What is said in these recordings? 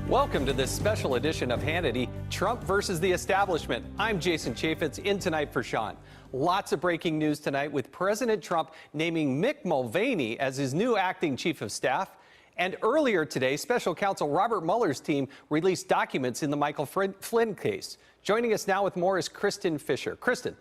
Welcome to this special edition of Hannity, Trump versus the establishment. I'm Jason Chaffetz, in tonight for Sean. Lots of breaking news tonight with President Trump naming Mick Mulvaney as his new acting chief of staff. And earlier today, Special Counsel Robert Mueller's team released documents in the Michael Flynn case. Joining us now with more is Kristen Fisher. Kristen.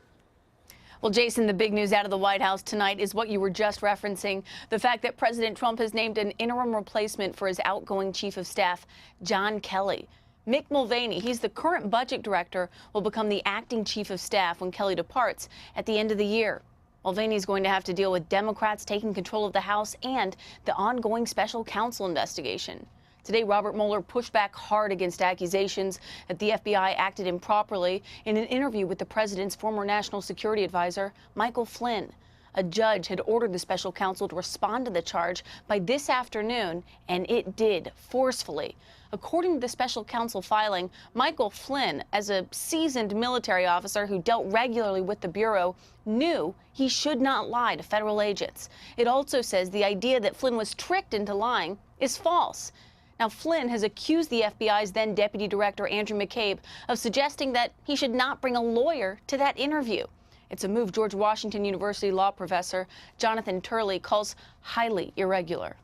Well, Jason, the big news out of the White House tonight is what you were just referencing, the fact that President Trump has named an interim replacement for his outgoing chief of staff, John Kelly. Mick Mulvaney, he's the current budget director, will become the acting chief of staff when Kelly departs at the end of the year. Mulvaney is going to have to deal with Democrats taking control of the House and the ongoing special counsel investigation. Today, Robert Mueller pushed back hard against accusations that the FBI acted improperly in an interview with the president's former national security advisor, Michael Flynn. A judge had ordered the special counsel to respond to the charge by this afternoon, and it did, forcefully. According to the special counsel filing, Michael Flynn, as a seasoned military officer who dealt regularly with the Bureau, knew he should not lie to federal agents. It also says the idea that Flynn was tricked into lying is false. Now, Flynn has accused the FBI's then Deputy Director Andrew McCabe of suggesting that he should not bring a lawyer to that interview. It's a move George Washington University law professor Jonathan Turley calls highly irregular.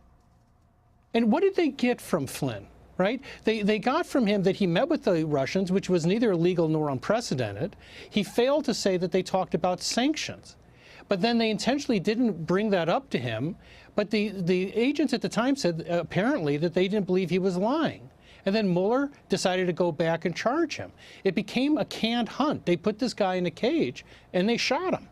And what did they get from Flynn, right? They got from him that he met with the Russians, which was neither illegal nor unprecedented. He failed to say that they talked about sanctions. But then they intentionally didn't bring that up to him. But the agents at the time said, apparently, that they didn't believe he was lying. And then Mueller decided to go back and charge him. It became a canned hunt. They put this guy in a cage, and they shot him.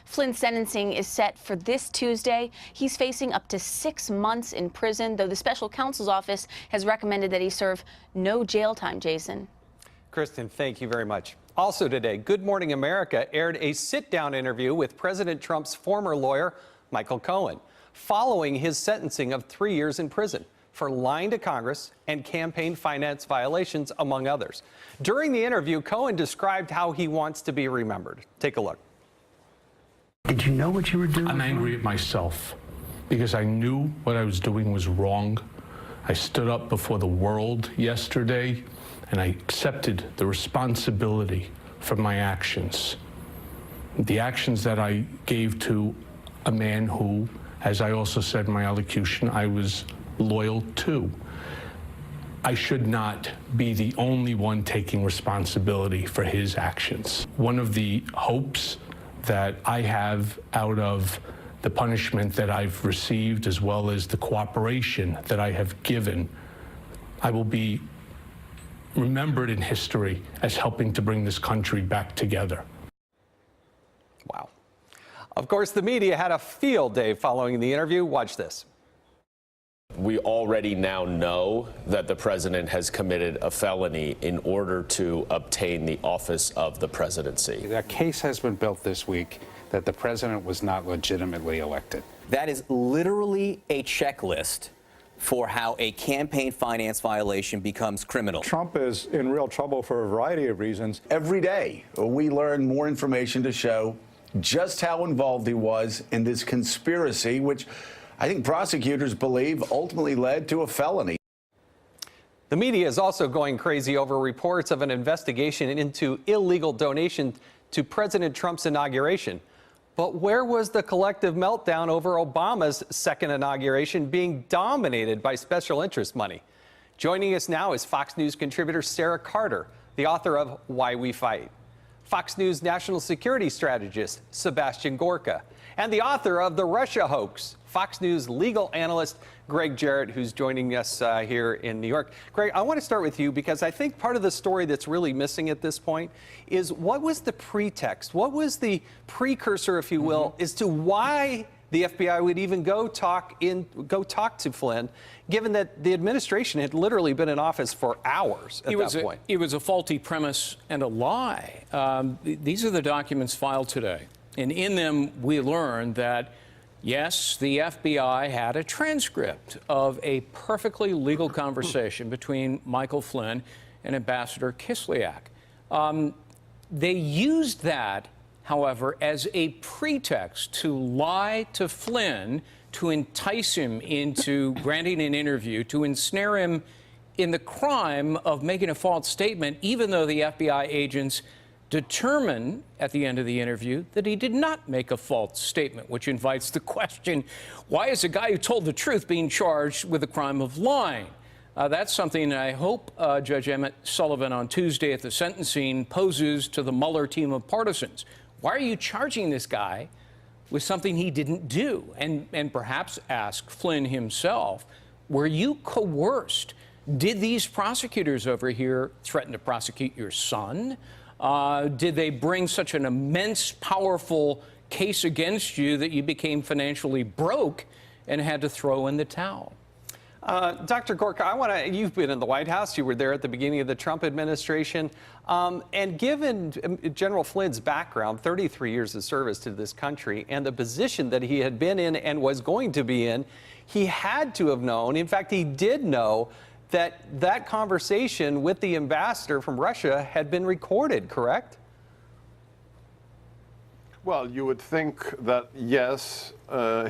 Flynn's sentencing is set for this Tuesday. He's facing up to 6 months in prison, though the special counsel's office has recommended that he serve no jail time, Jason. Kristen, thank you very much. Also today, Good Morning America aired a sit-down interview with President Trump's former lawyer, Michael Cohen, following his sentencing of 3 years in prison for lying to Congress and campaign finance violations, among others. During the interview, Cohen described how he wants to be remembered. Take a look. Did you know what you were doing? I'm angry at myself because I knew what I was doing was wrong. I stood up before the world yesterday and I accepted the responsibility for my actions. The actions that I gave to a man who, as I also said in my allocution, I was loyal to. I should not be the only one taking responsibility for his actions. One of the hopes that I have out of the punishment that I've received, as well as the cooperation that I have given, I will be remembered in history as helping to bring this country back together. Wow. Of course, the media had a field day following the interview. Watch this. We already now know that the president has committed a felony in order to obtain the office of the presidency. A case has been built this week that the president was not legitimately elected. That is literally a checklist for how a campaign finance violation becomes criminal. Trump is in real trouble for a variety of reasons. Every day, we learn more information to show just how involved he was in this conspiracy, which I think prosecutors believe ultimately led to a felony. The media is also going crazy over reports of an investigation into illegal donation to President Trump's inauguration. But where was the collective meltdown over Obama's second inauguration being dominated by special interest money? Joining us now is Fox News contributor Sarah Carter, the author of Why We Fight, Fox News national security strategist Sebastian Gorka, and the author of The Russia Hoax, Fox News legal analyst Greg Jarrett, who's joining us here in New York. Greg, I want to start with you because I think part of the story that's really missing at this point is what was the pretext? What was the precursor, if you will, as to why the FBI would even go talk to Flynn, given that the administration had literally been in office for hours at that point? It was a faulty premise and a lie. These are the documents filed today. And in them, we learned that, yes, the FBI had a transcript of a perfectly legal conversation between Michael Flynn and Ambassador Kislyak. They used that, however, as a pretext to lie to Flynn, to entice him into granting an interview, to ensnare him in the crime of making a false statement, even though the FBI agents determine at the end of the interview that he did not make a false statement, which invites the question, why is a guy who told the truth being charged with the crime of lying? That's something I hope Judge Emmett Sullivan on Tuesday at the sentencing poses to the Mueller team of partisans. Why are you charging this guy with something he didn't do? And perhaps ask Flynn himself, were you coerced? Did these prosecutors over here threaten to prosecute your son? Did they bring such an immense, powerful case against you that you became financially broke and had to throw in the towel? Dr. Gorka, you've been in the White House. You were there at the beginning of the Trump administration. And given General Flynn's background, 33 years of service to this country, and the position that he had been in and was going to be in, he had to have known, in fact, he did know, that conversation with the ambassador from Russia had been recorded, correct? Well, you would think that, yes,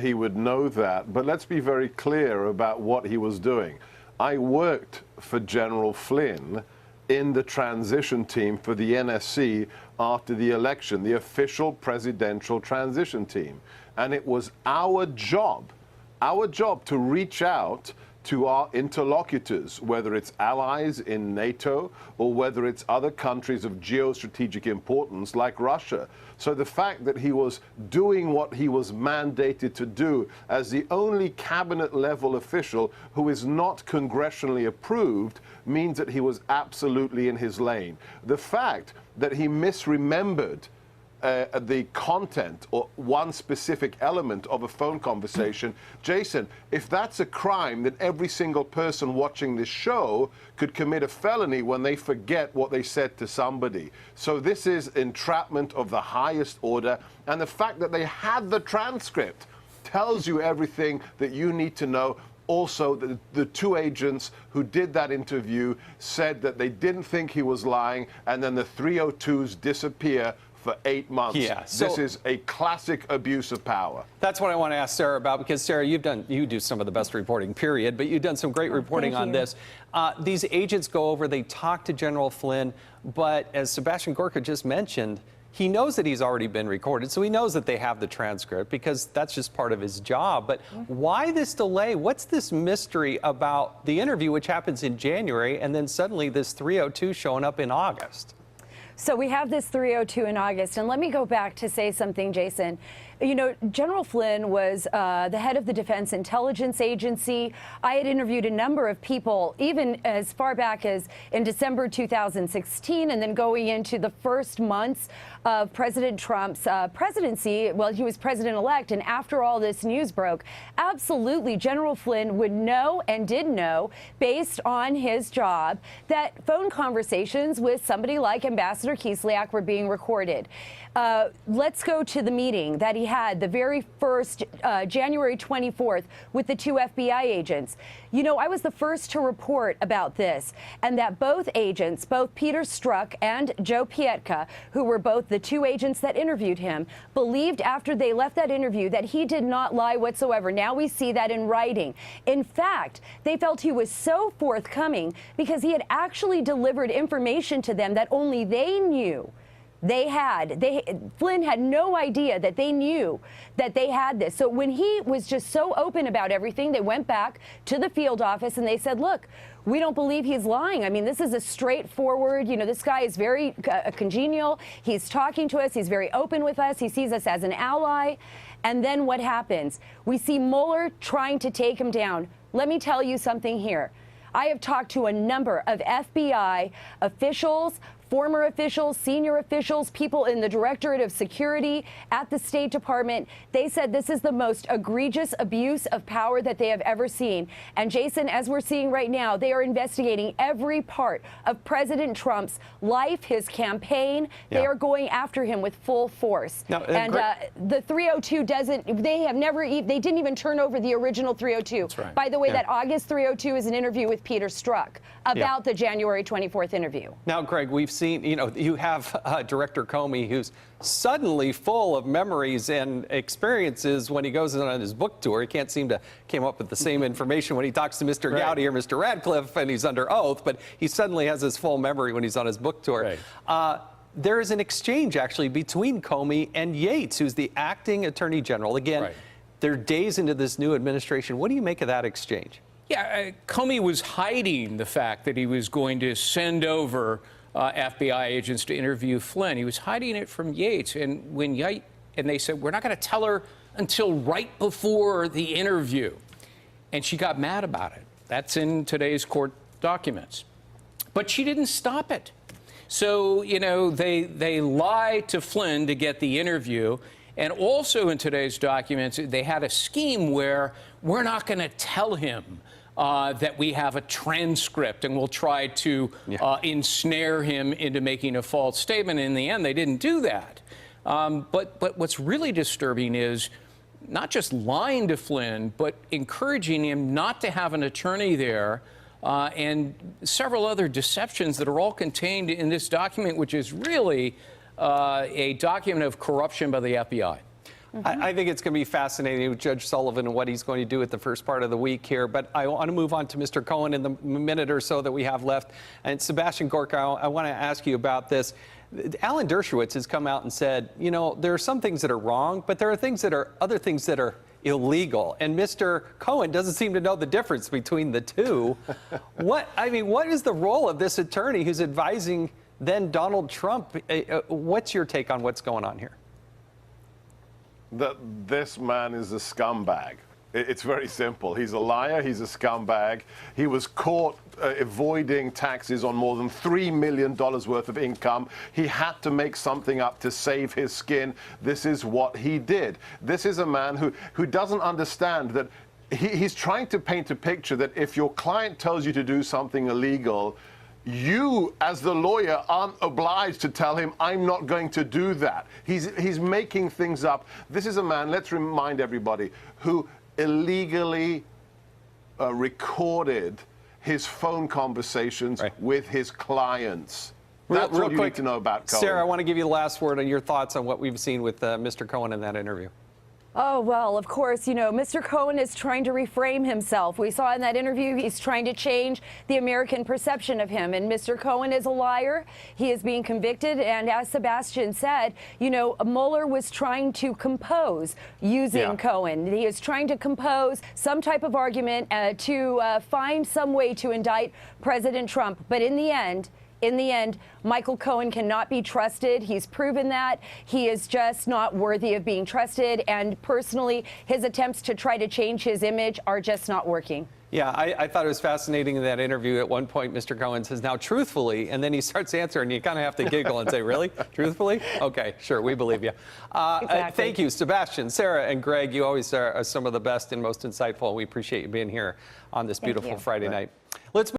he would know that, but let's be very clear about what he was doing. I worked for General Flynn in the transition team for the NSC after the election, the official presidential transition team. And it was our job to reach out to our interlocutors, whether it's allies in NATO or whether it's other countries of geostrategic importance like Russia. So the fact that he was doing what he was mandated to do as the only cabinet level official who is not congressionally approved means that he was absolutely in his lane. The fact that he misremembered the content or one specific element of a phone conversation. Jason, if that's a crime, then every single person watching this show could commit a felony when they forget what they said to somebody. So this is entrapment of the highest order. And the fact that they had the transcript tells you everything that you need to know. Also, the two agents who did that interview said that they didn't think he was lying, and then the 302s disappear for 8 months. Yeah, so this is a classic abuse of power. That's what I want to ask Sarah about, because Sarah, you do some of the best reporting, period, but you've done some great reporting on this. These agents go over, they talk to General Flynn, but as Sebastian Gorka just mentioned, he knows that he's already been recorded, so he knows that they have the transcript because that's just part of his job. But why this delay? What's this mystery about the interview, which happens in January, and then suddenly this 302 showing up in August? So we have this 302 in August, and let me go back to say something, Jason. You know, General Flynn was the head of the Defense Intelligence Agency. I had interviewed a number of people, even as far back as in December 2016, and then going into the first months of President Trump's presidency. Well, he was president-elect, and after all this news broke, absolutely, General Flynn would know and did know, based on his job, that phone conversations with somebody like Ambassador Kislyak were being recorded. Let's go to the meeting that he had the very first January 24th with the two FBI agents. You know, I was the first to report about this, and that both agents, both Peter Strzok and Joe Pietka, who were both the two agents that interviewed him, believed after they left that interview that he did not lie whatsoever. Now we see that in writing. In fact, they felt he was so forthcoming because he had actually delivered information to them that only they knew. Flynn had no idea that they knew that they had this. So when he was just so open about everything, they went back to the field office and they said, look, we don't believe he's lying. I mean, this is a straightforward, you know, this guy is very congenial. He's talking to us. He's very open with us. He sees us as an ally. And then what happens? We see Mueller trying to take him down. Let me tell you something here. I have talked to a number of FBI officials, former officials, senior officials, people in the Directorate of Security at the State Department. They said this is the most egregious abuse of power that they have ever seen. And Jason, as we're seeing right now, they are investigating every part of President Trump's life, his campaign. Yeah. They are going after him with full force. Now, and the 302 they didn't even turn over the original 302. That's right. By the way, yeah. That August 302 is an interview with Peter Strzok about the January 24th interview. Now, Greg, we've seen seen, you have Director Comey, who's suddenly full of memories and experiences when he goes on his book tour. He can't seem to come up with the same information when he talks to Mr. Gowdy or Mr. Radcliffe and he's under oath, but he suddenly has his full memory when he's on his book tour. There is an exchange, actually, between Comey and Yates, who's the acting attorney general. Again, they're days into this new administration. What do you make of that exchange? Yeah, Comey was hiding the fact that he was going to send over FBI agents to interview Flynn. He was hiding it from Yates. And when they said, we're not going to tell her until right before the interview. And she got mad about it. That's in today's court documents. But she didn't stop it. So, they lied to Flynn to get the interview. And also in today's documents, they had a scheme where we're not going to tell him that we have a transcript and we'll try to ensnare him into making a false statement. In the end, they didn't do that. But what's really disturbing is not just lying to Flynn, but encouraging him not to have an attorney there. And several other deceptions that are all contained in this document, which is really a document of corruption by the FBI. I think it's going to be fascinating with Judge Sullivan and what he's going to do at the first part of the week here. But I want to move on to Mr. Cohen in the minute or so that we have left. And Sebastian Gorka, I want to ask you about this. Alan Dershowitz has come out and said, there are some things that are wrong, but there are other things that are illegal. And Mr. Cohen doesn't seem to know the difference between the two. What is the role of this attorney who's advising then Donald Trump? What's your take on what's going on here? That this man is a scumbag. It's very simple. He's a liar. He's a scumbag. He was caught avoiding taxes on more than $3 million worth of income. He had to make something up to save his skin. This is what he did. This is a man who doesn't understand that he's trying to paint a picture that if your client tells you to do something illegal, you, as the lawyer, aren't obliged to tell him, I'm not going to do that. He's making things up. This is a man, let's remind everybody, who illegally recorded his phone conversations with his clients. That's what you need to know about Cohen. Sarah, I want to give you the last word on your thoughts on what we've seen with Mr. Cohen in that interview. Oh, well, of course, Mr. Cohen is trying to reframe himself. We saw in that interview he's trying to change the American perception of him. And Mr. Cohen is a liar. He is being convicted. And as Sebastian said, Mueller was trying to compose using Cohen. He is trying to compose some type of argument to find some way to indict President Trump. But in the end, Michael Cohen cannot be trusted. He's proven that. He is just not worthy of being trusted. And personally, his attempts to try to change his image are just not working. Yeah, I thought it was fascinating in that interview. At one point, Mr. Cohen says, now, truthfully, and then he starts answering, and you kind of have to giggle and say, really? Truthfully? Okay, sure, we believe you. Exactly. Thank you, Sebastian, Sarah, and Greg. You always are some of the best and most insightful. We appreciate you being here on this beautiful Friday night. Let's